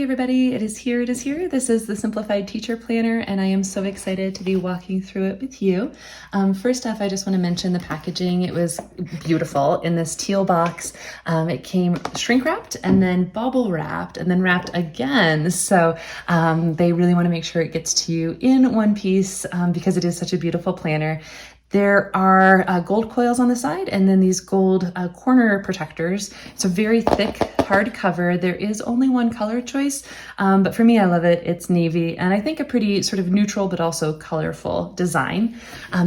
Hey everybody, it is here. This is the Simplified Teacher Planner, and I am so excited to be walking through it with you. First off, I just want to mention the packaging. It was beautiful in this teal box. It came shrink wrapped and then bubble wrapped and then wrapped again. So they really want to make sure it gets to you in one piece because it is such a beautiful planner. There are gold coils on the side and then these gold corner protectors. It's a very thick hard cover. There is only one color choice, but for me, I love it. It's navy, and I think a pretty sort of neutral but also colorful design.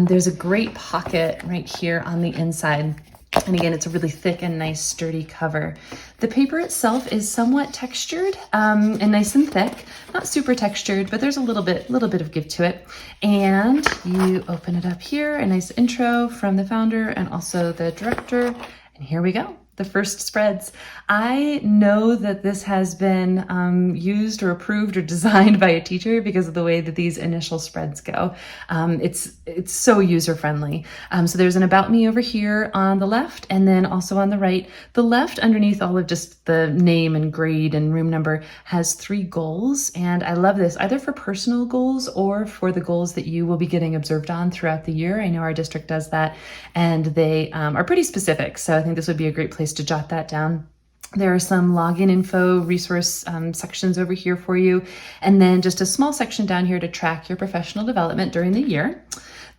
There's a great pocket right here on the inside. And again, it's a really thick and nice sturdy cover. The paper itself is somewhat textured and nice and thick, not super textured, but there's a little bit of give to it. And you open it up here, a nice intro from the founder and also the director. And here we go. The first spreads. I know that this has been used or approved or designed by a teacher because of the way that these initial spreads go. It's so user-friendly. So there's an about me over here on the left and then also on the right. The left, underneath all of just the name and grade and room number, has 3 goals. And I love this either for personal goals or for the goals that you will be getting observed on throughout the year. I know our district does that, and they are pretty specific. So I think this would be a great place to jot that down. There are some login info resource sections over here for you, and then just a small section down here to track your professional development during the year.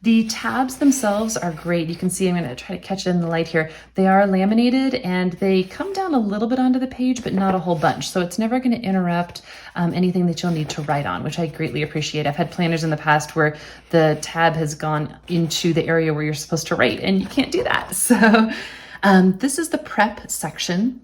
The tabs themselves are great. You can see, I'm going to try to catch it in the light here. They are laminated and they come down a little bit onto the page, but not a whole bunch. So it's never going to interrupt anything that you'll need to write on, which I greatly appreciate. I've had planners in the past where the tab has gone into the area where you're supposed to write, and you can't do that. So this is the prep section.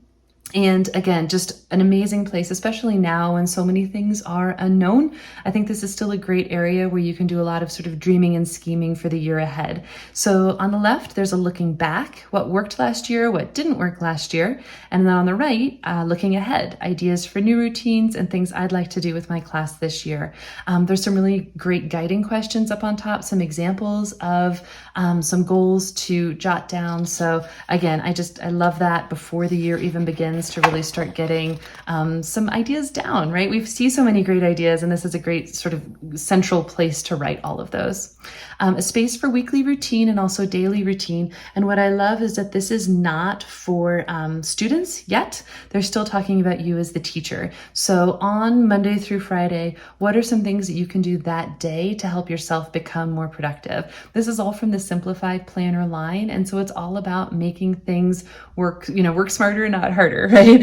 And again, just an amazing place, especially now when so many things are unknown. I think this is still a great area where you can do a lot of sort of dreaming and scheming for the year ahead. So on the left, there's a looking back, what worked last year, what didn't work last year. And then on the right, looking ahead, ideas for new routines and things I'd like to do with my class this year. There's some really great guiding questions up on top, some examples of some goals to jot down. So again, I love that before the year even begins, to really start getting some ideas down, right? We see so many great ideas, and this is a great sort of central place to write all of those. A space for weekly routine and also daily routine. And what I love is that this is not for students yet. They're still talking about you as the teacher. So on Monday through Friday, what are some things that you can do that day to help yourself become more productive? This is all from the Simplified Planner line. And so it's all about making things work smarter, not harder, right?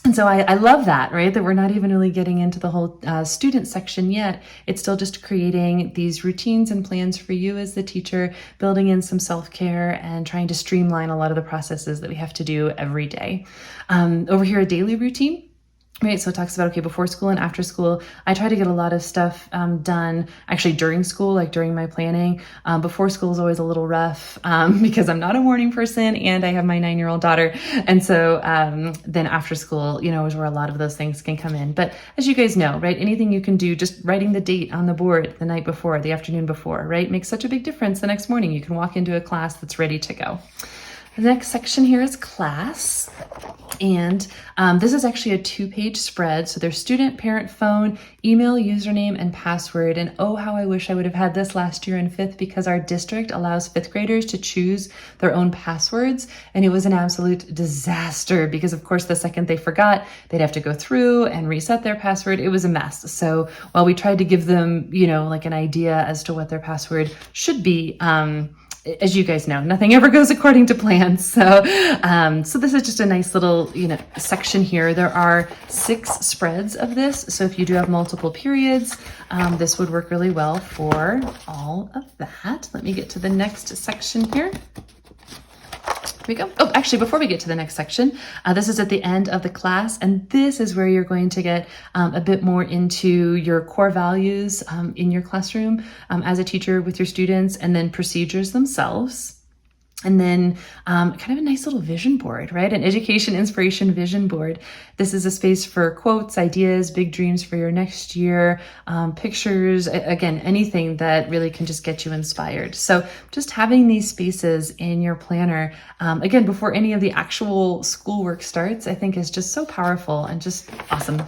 And so I love that, right? That we're not even really getting into the whole student section yet. It's still just creating these routines and plans for you as the teacher, building in some self-care and trying to streamline a lot of the processes that we have to do every day. Over here, a daily routine. Right, so it talks about, okay, before school and after school. I try to get a lot of stuff done actually during school, like during my planning. Before school is always a little rough because I'm not a morning person and I have my 9-year-old daughter. And so then after school, is where a lot of those things can come in. But as you guys know, right, anything you can do, just writing the date on the board the night before, the afternoon before, right, makes such a big difference the next morning. You can walk into a class that's ready to go. The next section here is class. And this is actually a 2-page spread. So there's student, parent, phone, email, username, and password. And oh, how I wish I would have had this last year in 5th, because our district allows 5th graders to choose their own passwords. And it was an absolute disaster because, of course, the second they forgot, they'd have to go through and reset their password. It was a mess. So while we tried to give them, like an idea as to what their password should be, as you guys know, nothing ever goes according to plan. So this is just a nice little, section here. There are 6 spreads of this. So if you do have multiple periods, this would work really well for all of that. Let me get to the next section here. Here we go. Oh, actually, before we get to the next section, this is at the end of the class, and this is where you're going to get a bit more into your core values in your classroom as a teacher with your students, and then procedures themselves. And then kind of a nice little vision board, right? An education inspiration vision board. This is a space for quotes, ideas, big dreams for your next year, pictures, again, anything that really can just get you inspired. So just having these spaces in your planner, again, before any of the actual schoolwork starts, I think is just so powerful and just awesome.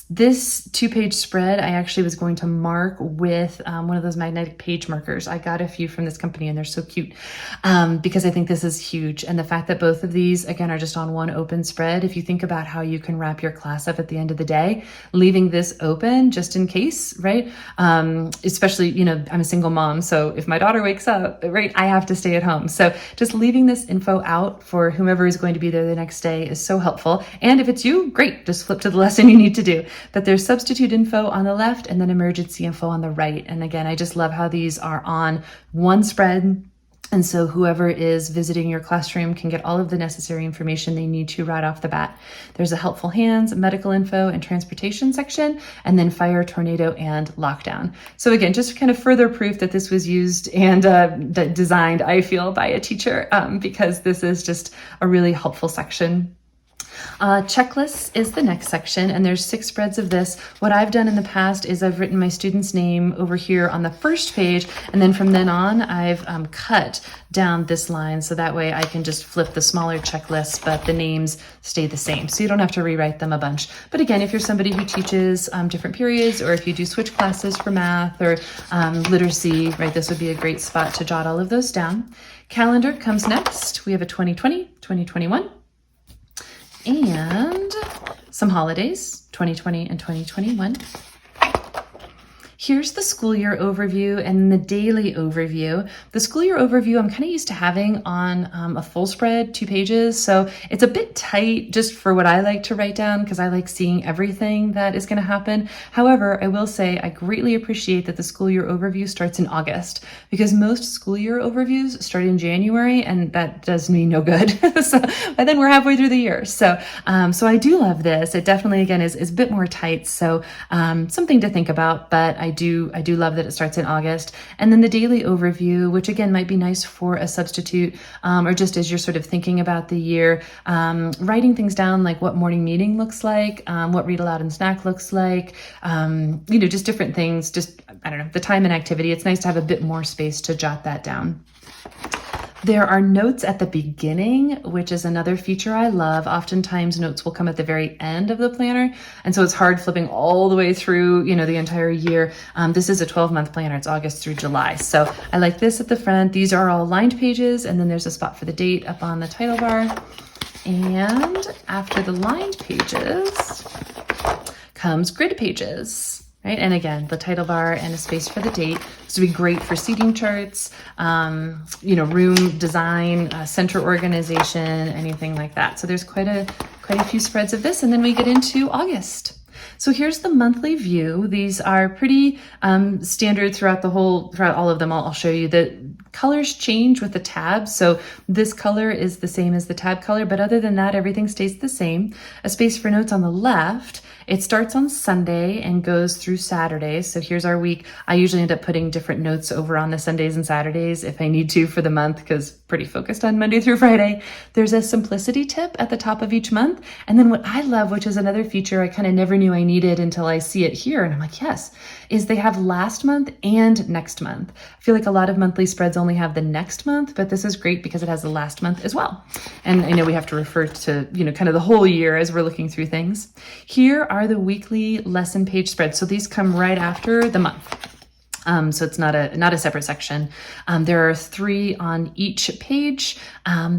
This 2-page spread, I actually was going to mark with one of those magnetic page markers. I got a few from this company and they're so cute because I think this is huge. And the fact that both of these, again, are just on one open spread, if you think about how you can wrap your class up at the end of the day, leaving this open just in case, right? Especially, you know, I'm a single mom, so if my daughter wakes up, right, I have to stay at home. So just leaving this info out for whomever is going to be there the next day is so helpful. And if it's you, great, just flip to the lesson you need to do. But there's substitute info on the left and then emergency info on the right. And again, I just love how these are on one spread. And so whoever is visiting your classroom can get all of the necessary information they need to right off the bat. There's a helpful hands, medical info, and transportation section, and then fire, tornado, and lockdown. So again, just kind of further proof that this was used and designed, I feel, by a teacher because this is just a really helpful section. Checklists is the next section, and there's 6 spreads of this. What I've done in the past is I've written my student's name over here on the first page, and then from then on, I've cut down this line so that way I can just flip the smaller checklists, but the names stay the same. So you don't have to rewrite them a bunch. But again, if you're somebody who teaches different periods, or if you do switch classes for math or literacy, right, this would be a great spot to jot all of those down. Calendar comes next. We have a 2020, 2021. And some holidays, 2020 and 2021. Here's the school year overview and the daily overview. The school year overview I'm kind of used to having on a full spread, 2 pages. So it's a bit tight just for what I like to write down because I like seeing everything that is going to happen. However, I will say I greatly appreciate that the school year overview starts in August because most school year overviews start in January and that does me no good. So by then we're halfway through the year. So I do love this. It definitely, again, is a bit more tight. So something to think about, but I do love that it starts in August. And then the daily overview, which again might be nice for a substitute or just as you're sort of thinking about the year, writing things down like what morning meeting looks like, what read aloud and snack looks like, just different things, just, I don't know, the time and activity. It's nice to have a bit more space to jot that down. There are notes at the beginning, which is another feature I love. Oftentimes notes will come at the very end of the planner. And so it's hard flipping all the way through, the entire year. This is a 12-month planner. It's August through July. So I like this at the front. These are all lined pages. And then there's a spot for the date up on the title bar. And after the lined pages comes grid pages. Right? And again, the title bar and a space for the date. This would be great for seating charts, room design, center organization, anything like that. So there's quite a few spreads of this. And then we get into August. So here's the monthly view. These are pretty standard throughout all of them. I'll show you that colors change with the tabs. So this color is the same as the tab color, but other than that, everything stays the same. A space for notes on the left. It starts on Sunday and goes through Saturday. So here's our week. I usually end up putting different notes over on the Sundays and Saturdays if I need to for the month because pretty focused on Monday through Friday. There's a simplicity tip at the top of each month. And then what I love, which is another feature I kind of never knew I needed until I see it here, and I'm like, yes, is they have last month and next month. I feel like a lot of monthly spreads only have the next month, but this is great because it has the last month as well. And I know we have to refer to, kind of the whole year as we're looking through things. Here are the weekly lesson page spreads. So these come right after the month. So it's not a separate section. There are 3 on each page.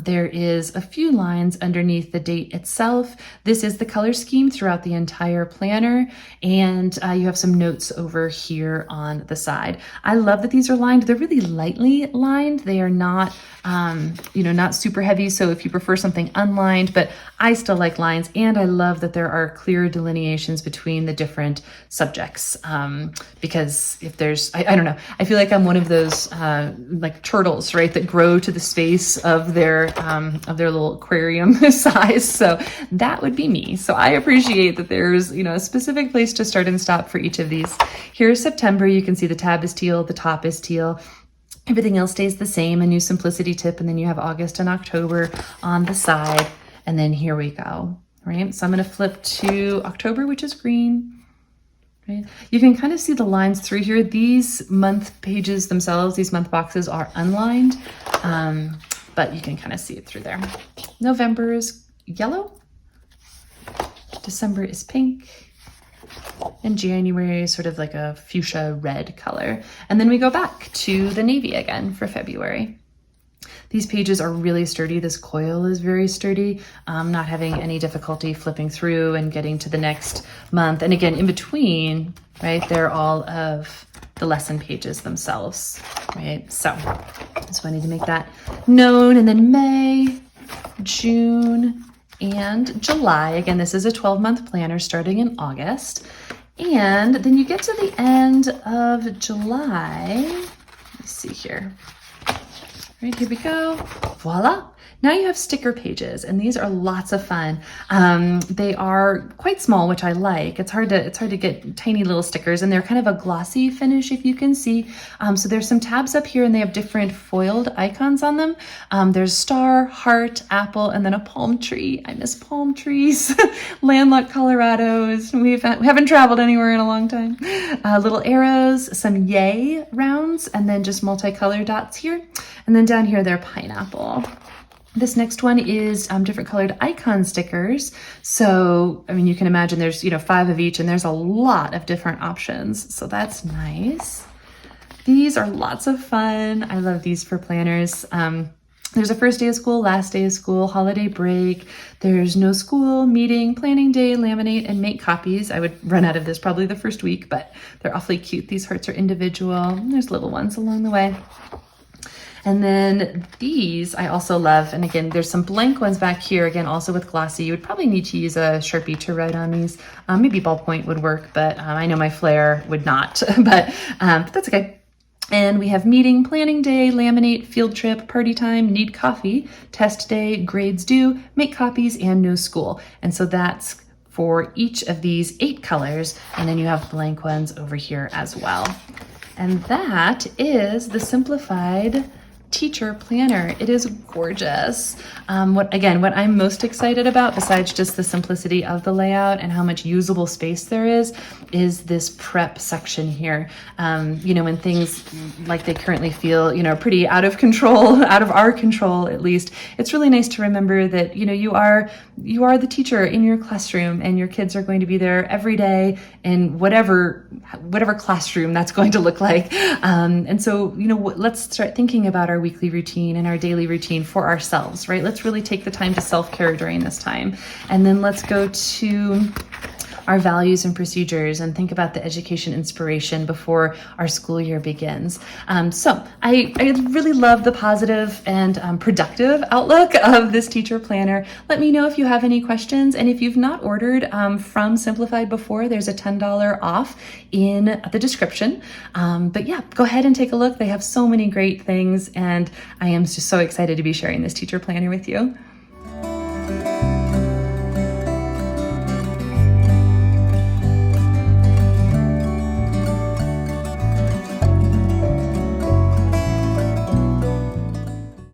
There is a few lines underneath the date itself. This is the color scheme throughout the entire planner. And you have some notes over here on the side. I love that these are lined. They're really lightly lined. They are not, not super heavy. So if you prefer something unlined, but I still like lines. And I love that there are clear delineations between the different subjects. Because if there's, I don't know, I feel like I'm one of those like turtles, right, that grow to the space of their little aquarium size. So that would be me. So I appreciate that there's, a specific place to start and stop for each of these. Here's September. You can see the tab is teal, the top is teal. Everything else stays the same, a new simplicity tip, and then you have August and October on the side. And then here we go, right? So I'm going to flip to October, which is green. Right? You can kind of see the lines through here. These month pages themselves, these month boxes are unlined, but you can kind of see it through there. November is yellow. December is pink. And January is sort of like a fuchsia red color. And then we go back to the navy again for February. These pages are really sturdy. This coil is very sturdy. Not having any difficulty flipping through and getting to the next month. And again, in between, right, they're all of the lesson pages themselves, right? So just wanted to make that known. And then May, June, and July. Again, this is a 12-month planner starting in August. And then you get to the end of July. Let me see here. Right, here we go. Voila. Now you have sticker pages, and these are lots of fun. They are quite small, which I like. It's hard to get tiny little stickers, and they're kind of a glossy finish, if you can see. So there's some tabs up here, and they have different foiled icons on them. There's star, heart, apple, and then a palm tree. I miss palm trees. Landlocked Colorados. We haven't traveled anywhere in a long time. Little arrows, some yay rounds, and then just multicolored dots here. And then down here, they're pineapple. This next one is different colored icon stickers. So, I mean, you can imagine there's, 5 of each, and there's a lot of different options. So that's nice. These are lots of fun. I love these for planners. There's a first day of school, last day of school, holiday break. There's no school, meeting, planning day, laminate, and make copies. I would run out of this probably the first week, but they're awfully cute. These hearts are individual. There's little ones along the way. And then these I also love. And again, there's some blank ones back here, again, also with glossy. You would probably need to use a Sharpie to write on these. Maybe ballpoint would work, but I know my Flair would not, but that's okay. And we have meeting, planning day, laminate, field trip, party time, need coffee, test day, grades due, make copies, and no school. And so that's for each of these 8 colors. And then you have blank ones over here as well. And that is the Simplified Teacher Planner. It is gorgeous. What I'm most excited about, besides just the simplicity of the layout and how much usable space there is this prep section here. When things like they currently feel, pretty out of control, out of our control at least, it's really nice to remember that, you are the teacher in your classroom, and your kids are going to be there every day in whatever classroom that's going to look like. And so, let's start thinking about our weekly routine and our daily routine for ourselves, right? Let's really take the time to self-care during this time. And then let's go to our values and procedures and think about the education inspiration before our school year begins. So I really love the positive and productive outlook of this teacher planner. Let me know if you have any questions. And if you've not ordered from Simplified before, there's a $10 off in the description. But yeah, go ahead and take a look. They have so many great things, and I am just so excited to be sharing this teacher planner with you.